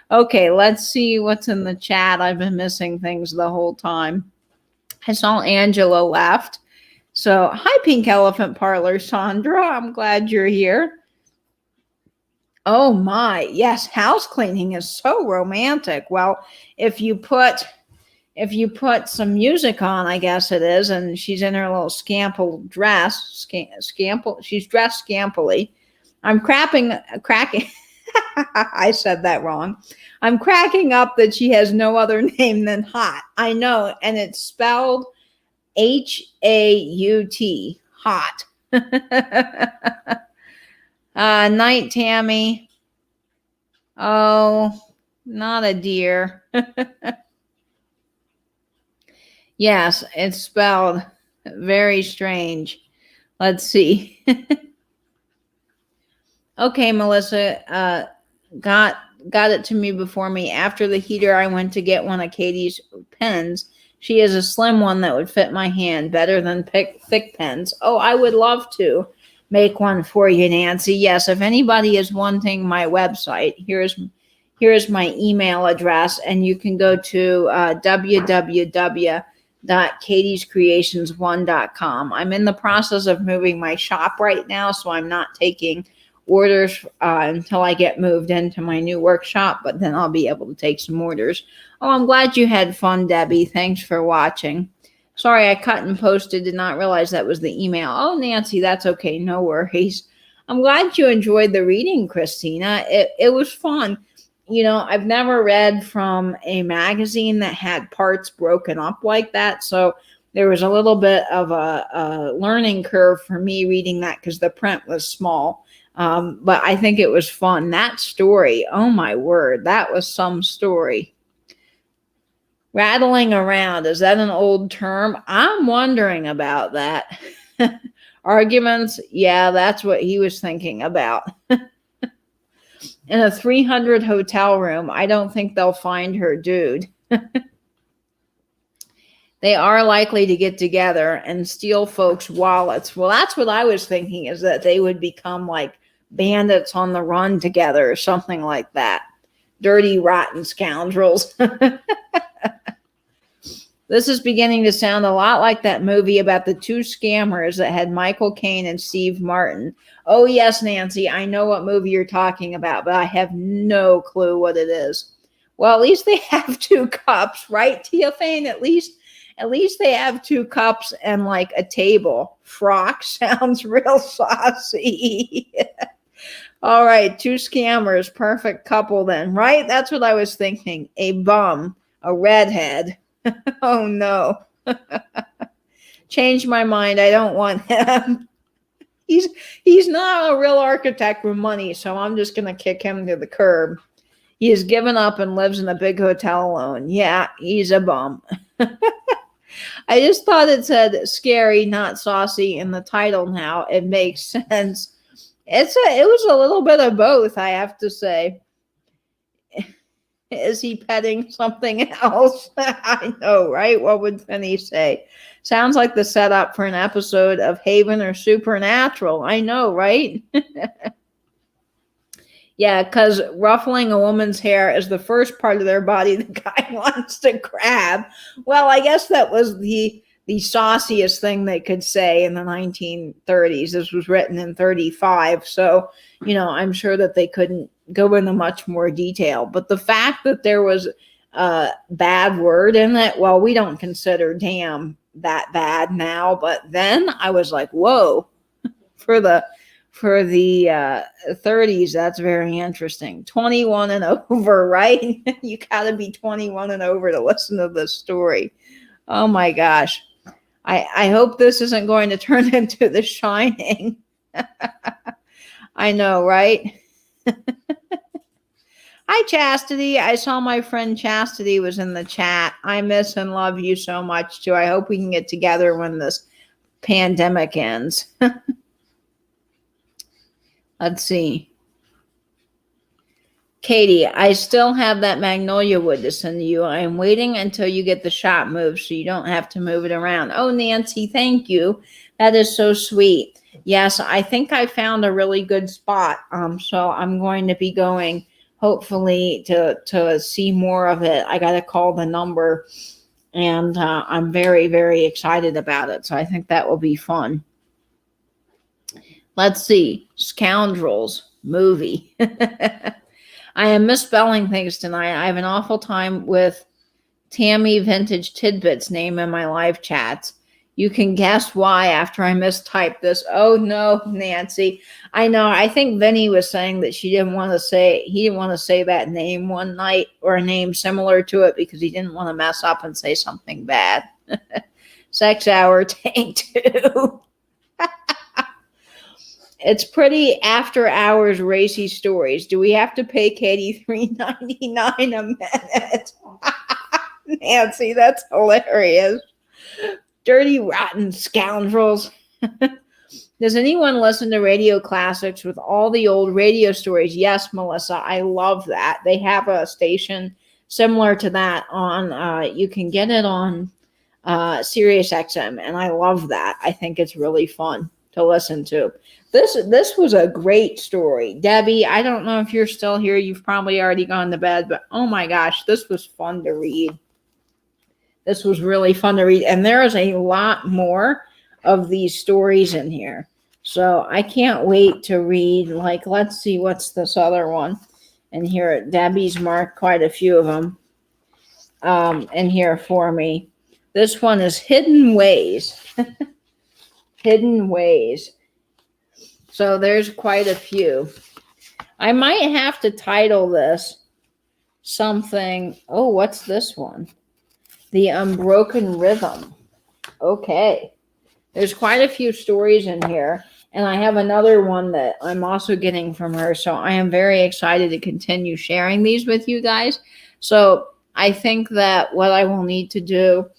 Okay, let's see what's in the chat. I've been missing things the whole time. I saw Angela left. So, hi, Pink Elephant Parlor, Sandra. I'm glad you're here. Oh my, yes, house cleaning is so romantic. Well, if you put some music on, I guess it is, and she's in her little scample dress, she's dressed scampily. I'm cracking. I said that wrong. I'm cracking up that she has no other name than Hot. I know, and it's spelled H-A-U-T, Hot. Night, Tammy. Oh, not a deer. Yes, it's spelled very strange. Let's see. Okay, Melissa, got it to me before me. After the heater, I went to get one of Katie's pens. She has a slim one that would fit my hand better than thick pens. Oh, I would love to make one for you, Nancy. Yes, if anybody is wanting my website, here's my email address, and you can go to www.katiescreations1.com. I'm in the process of moving my shop right now, so I'm not taking orders until I get moved into my new workshop, but then I'll be able to take some orders. Oh, I'm glad you had fun, Debbie. Thanks for watching. Sorry, I cut and posted. Did not realize that was the email. Oh, Nancy, that's okay. No worries. I'm glad you enjoyed the reading, Christina. It was fun. I've never read from a magazine that had parts broken up like that. So there was a little bit of a learning curve for me reading that because the print was small. But I think it was fun. That story, oh my word, that was some story. Rattling around, is that an old term? I'm wondering about that. Arguments, yeah, that's what he was thinking about. In a 300 hotel room, I don't think they'll find her, dude. They are likely to get together and steal folks' wallets. Well, that's what I was thinking, is that they would become like bandits on the run together or something like that. Dirty, rotten scoundrels. This is beginning to sound a lot like that movie about the two scammers that had Michael Caine and Steve Martin. Oh, yes, Nancy, I know what movie you're talking about, but I have no clue what it is. Well, at least they have two cups, right, Tia Fane? At least they have two cups and like a table. Frock sounds real saucy. All right, two scammers, perfect couple then, right? That's what I was thinking. A bum, a redhead. Oh no. Change my mind. I don't want him. He's not a real architect with money, so I'm just going to kick him to the curb. He has given up and lives in a big hotel alone. Yeah, he's a bum. I just thought it said scary, not saucy in the title now. It makes sense. It was a little bit of both, I have to say. Is he petting something else? I know, right? What would Penny say? Sounds like the setup for an episode of Haven or Supernatural. I know, right? Yeah, because ruffling a woman's hair is the first part of their body the guy wants to grab. Well, I guess that was the sauciest thing they could say in the 1930s. This was written in 35. So, I'm sure that they couldn't go into much more detail. But the fact that there was a bad word in it, well, we don't consider damn that bad now. But then I was like, whoa, for the 30s, that's very interesting. 21 and over, right? You got to be 21 and over to listen to this story. Oh my gosh. I hope this isn't going to turn into The Shining. I know, right? Hi, Chastity. I saw my friend Chastity was in the chat. I miss and love you so much, too. I hope we can get together when this pandemic ends. Let's see. Katie, I still have that magnolia wood to send to you. I am waiting until you get the shop moved so you don't have to move it around. Oh, Nancy, thank you. That is so sweet. Yes, I think I found a really good spot. So I'm going to be going, hopefully, to see more of it. I got to call the number, and I'm very, very excited about it. So I think that will be fun. Let's see. Scoundrels movie. I am misspelling things tonight. I have an awful time with Tammy Vintage Tidbits name in my live chats. You can guess why after I mistyped this. Oh no, Nancy. I know. I think Vinny was saying that he didn't want to say that name one night, or a name similar to it, because he didn't want to mess up and say something bad. Sex Hour Tank 2. It's pretty after hours racy stories. Do we have to pay Katie $3.99 a minute? Nancy, that's hilarious. Dirty, rotten scoundrels. Does anyone listen to radio classics with all the old radio stories? Yes, Melissa, I love that. They have a station similar to that on, you can get it on Sirius XM, and I love that. I think it's really fun to listen to. This was a great story. Debbie, I don't know if you're still here. You've probably already gone to bed, but oh my gosh, this was fun to read. This was really fun to read. And there is a lot more of these stories in here. So I can't wait to read. Like, let's see, what's this other one? And here, Debbie's marked quite a few of them in here for me. This one is Hidden Ways. Hidden Ways. So there's quite a few. I might have to title this something. Oh, what's this one? The Unbroken Rhythm. Okay. There's quite a few stories in here. And I have another one that I'm also getting from her. So I am very excited to continue sharing these with you guys. So I think that what I will need to do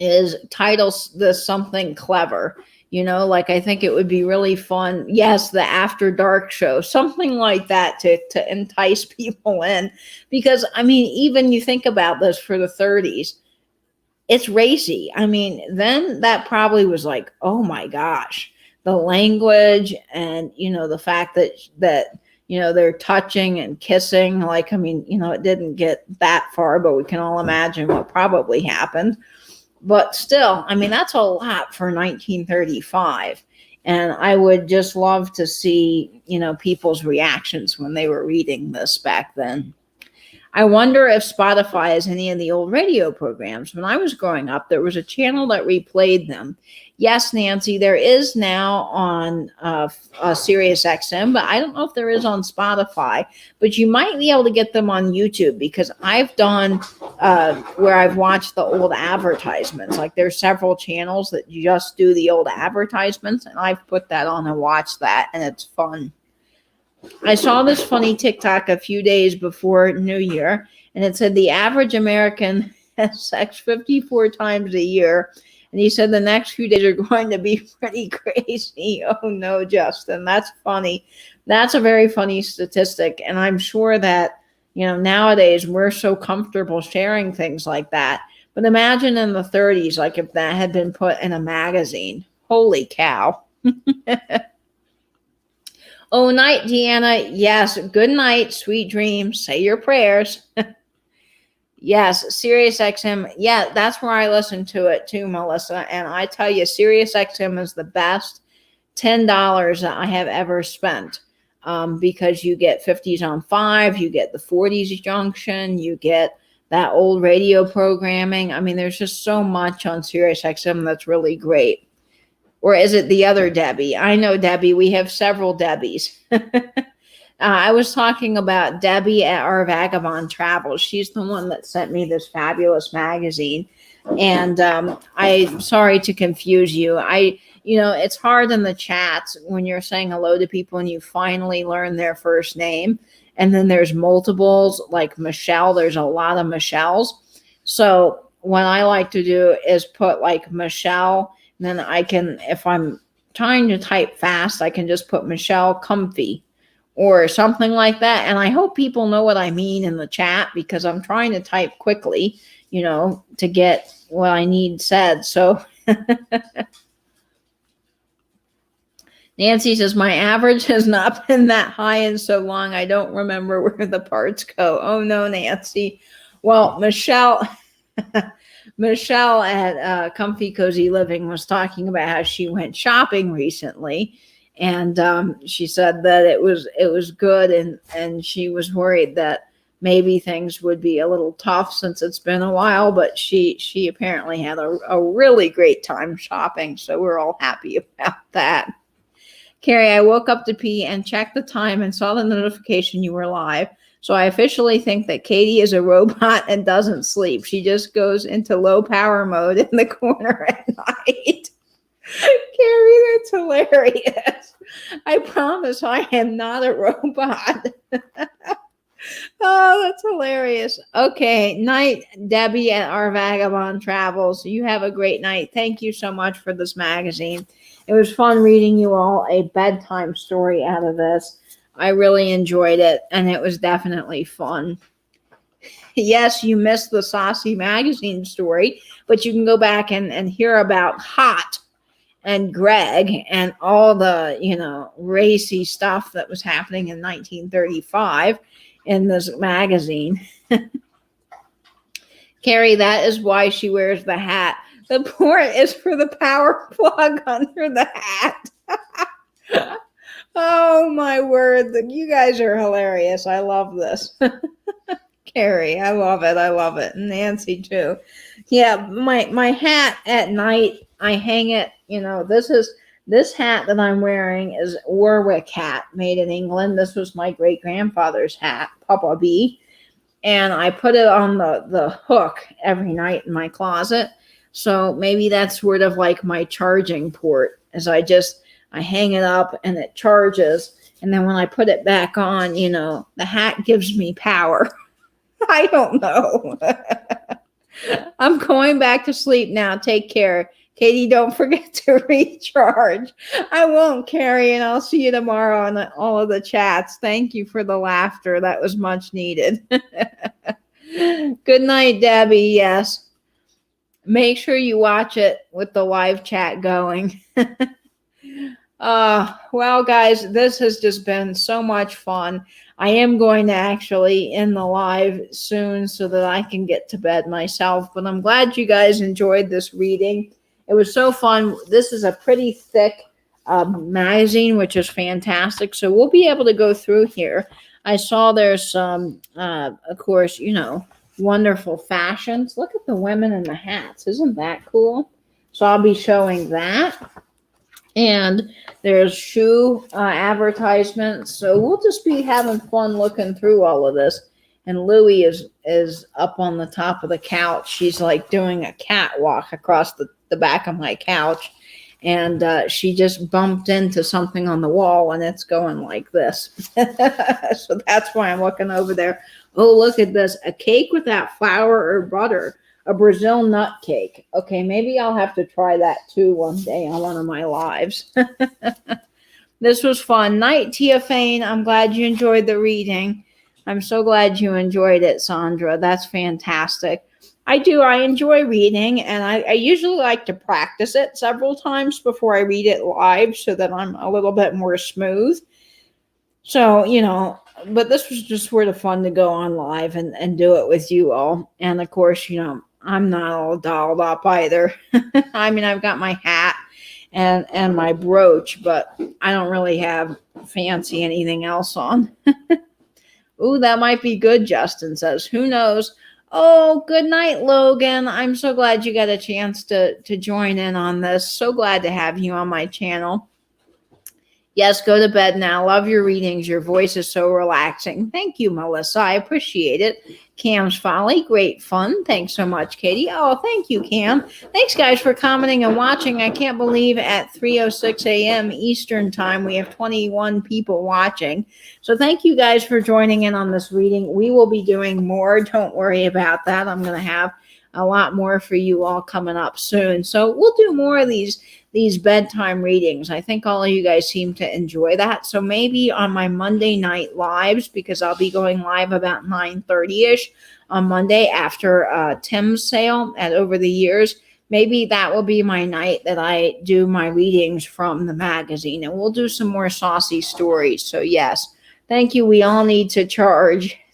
is title this something clever. Like I think it would be really fun. Yes, the After Dark show, something like that to entice people in. Because, I mean, even you think about this for the 30s, it's racy. I mean, then that probably was like, oh my gosh, the language and, the fact that they're touching and kissing. Like, I mean, it didn't get that far, but we can all imagine what probably happened. But still, I mean, that's a lot for 1935. And I would just love to see, people's reactions when they were reading this back then. I wonder if Spotify has any of the old radio programs. When I was growing up, there was a channel that replayed them. Yes, Nancy, there is now on Sirius XM, but I don't know if there is on Spotify. But you might be able to get them on YouTube, because I've done where I've watched the old advertisements. Like there's several channels that just do the old advertisements, and I've put that on and watched that, and it's fun. I saw this funny TikTok a few days before New Year, and it said the average American has sex 54 times a year. And he said the next few days are going to be pretty crazy. Oh no, Justin, that's funny. That's a very funny statistic. And I'm sure that, nowadays we're so comfortable sharing things like that. But imagine in the 30s, like if that had been put in a magazine. Holy cow. Oh, night, Deanna. Yes, good night, sweet dreams. Say your prayers. Yes, Sirius XM. Yeah, that's where I listen to it too, Melissa. And I tell you, Sirius XM is the best $10 that I have ever spent, because you get 50s on 5, you get the 40s junction, you get that old radio programming. I mean, there's just so much on Sirius XM that's really great. Or is it the other Debbie? I know Debbie. We have several Debbies. I was talking about Debbie at RVagabond Travels. She's the one that sent me this fabulous magazine. And I'm sorry to confuse you. It's hard in the chats when you're saying hello to people and you finally learn their first name. And then there's multiples, like Michelle. There's a lot of Michelles. So what I like to do is put like Michelle. And then I can, if I'm trying to type fast, I can just put Michelle Comfy or something like that. And I hope people know what I mean in the chat, because I'm trying to type quickly, to get what I need said. So Nancy says, my average has not been that high in so long. I don't remember where the parts go. Oh no, Nancy. Well, Michelle at Comfy Cozy Living was talking about how she went shopping recently, and she said that it was good, and she was worried that maybe things would be a little tough since it's been a while, but she apparently had a really great time shopping, so we're all happy about that. Carrie, I woke up to pee and checked the time and saw the notification you were live. So I officially think that Katie is a robot and doesn't sleep. She just goes into low power mode in the corner at night. Carrie, that's hilarious. I promise I am not a robot. Oh, that's hilarious. Okay, night, Debbie at RVagabond Travels. You have a great night. Thank you so much for this magazine. It was fun reading you all a bedtime story out of this. I really enjoyed it, and it was definitely fun. Yes, you missed the Saucy magazine story, but you can go back and hear about Hot and Greg and all the, racy stuff that was happening in 1935 in this magazine. Carrie, that is why she wears the hat. The port is for the power plug under the hat. Oh, my word. You guys are hilarious. I love this. Carrie, I love it. I love it. And Nancy too. Yeah, my hat at night, I hang it, this hat that I'm wearing is Warwick hat made in England. This was my great grandfather's hat, Papa B. And I put it on the hook every night in my closet. So maybe that's sort of like my charging port, as I hang it up and it charges. And then when I put it back on, the hat gives me power. I don't know. I'm going back to sleep now. Take care. Katie, don't forget to recharge. I won't, Carrie, and I'll see you tomorrow on all of the chats. Thank you for the laughter. That was much needed. Good night, Debbie. Yes. Make sure you watch it with the live chat going. Well, guys, this has just been so much fun. I am going to actually end the live soon so that I can get to bed myself, but I'm glad you guys enjoyed this reading. It was so fun. This is a pretty thick magazine, which is fantastic. So we'll be able to go through here. I saw there's some, of course, wonderful fashions. Look at the women in the hats. Isn't that cool? So I'll be showing that. And there's shoe advertisements. So we'll just be having fun looking through all of this. And Louie is up on the top of the couch. She's like doing a catwalk across the back of my couch. And she just bumped into something on the wall, and it's going like this. So that's why I'm looking over there. Oh, look at this. A cake without flour or butter. A Brazil nut cake. Okay, maybe I'll have to try that too one day on one of my lives. This was fun. Night, Tia Fane. I'm glad you enjoyed the reading. I'm so glad you enjoyed it, Sandra. That's fantastic. I do. I enjoy reading, and I usually like to practice it several times before I read it live so that I'm a little bit more smooth. So, but this was just sort of fun to go on live and do it with you all. And of course, I'm not all dolled up either. I mean, I've got my hat and my brooch, but I don't really have fancy anything else on. Ooh, that might be good, Justin says. Who knows? Oh, good night, Logan. I'm so glad you got a chance to join in on this. So glad to have you on my channel. Yes, go to bed now. Love your readings. Your voice is so relaxing. Thank you, Melissa. I appreciate it. Cam's Folly, great fun. Thanks so much, Katie. Oh, thank you, Cam. Thanks, guys, for commenting and watching. I can't believe at 3:06 a.m. Eastern time, we have 21 people watching. So thank you, guys, for joining in on this reading. We will be doing more. Don't worry about that. I'm going to have a lot more for you all coming up soon. So we'll do more of these bedtime readings. I think all of you guys seem to enjoy that. So maybe on my Monday night lives, because I'll be going live about 9:30ish on Monday after Tim's sale at Over the Years. Maybe that will be my night that I do my readings from the magazine, and we'll do some more saucy stories. So yes, thank you. We all need to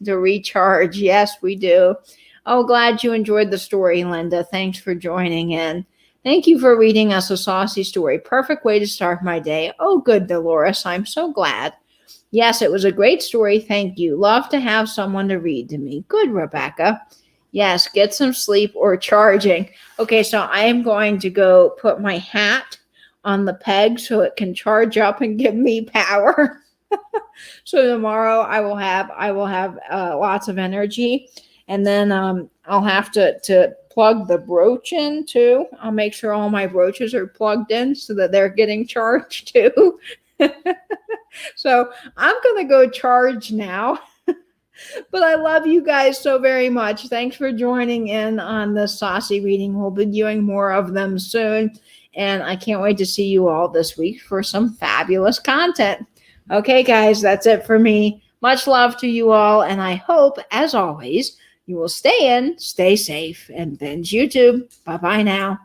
recharge. Yes, we do. Oh, glad you enjoyed the story, Linda. Thanks for joining in. Thank you for reading us a saucy story. Perfect way to start my day. Oh, good, Dolores. I'm so glad. Yes, it was a great story. Thank you. Love to have someone to read to me. Good, Rebecca. Yes, get some sleep or charging. Okay, so I am going to go put my hat on the peg so it can charge up and give me power. So tomorrow I will have lots of energy. And then I'll have to plug the brooch in too. I'll make sure all my brooches are plugged in so that they're getting charged too. So I'm going to go charge now. But I love you guys so very much. Thanks for joining in on the saucy reading. We'll be doing more of them soon. And I can't wait to see you all this week for some fabulous content. Okay, guys, that's it for me. Much love to you all. And I hope, as always, you will stay in, stay safe, and binge YouTube. Bye-bye now.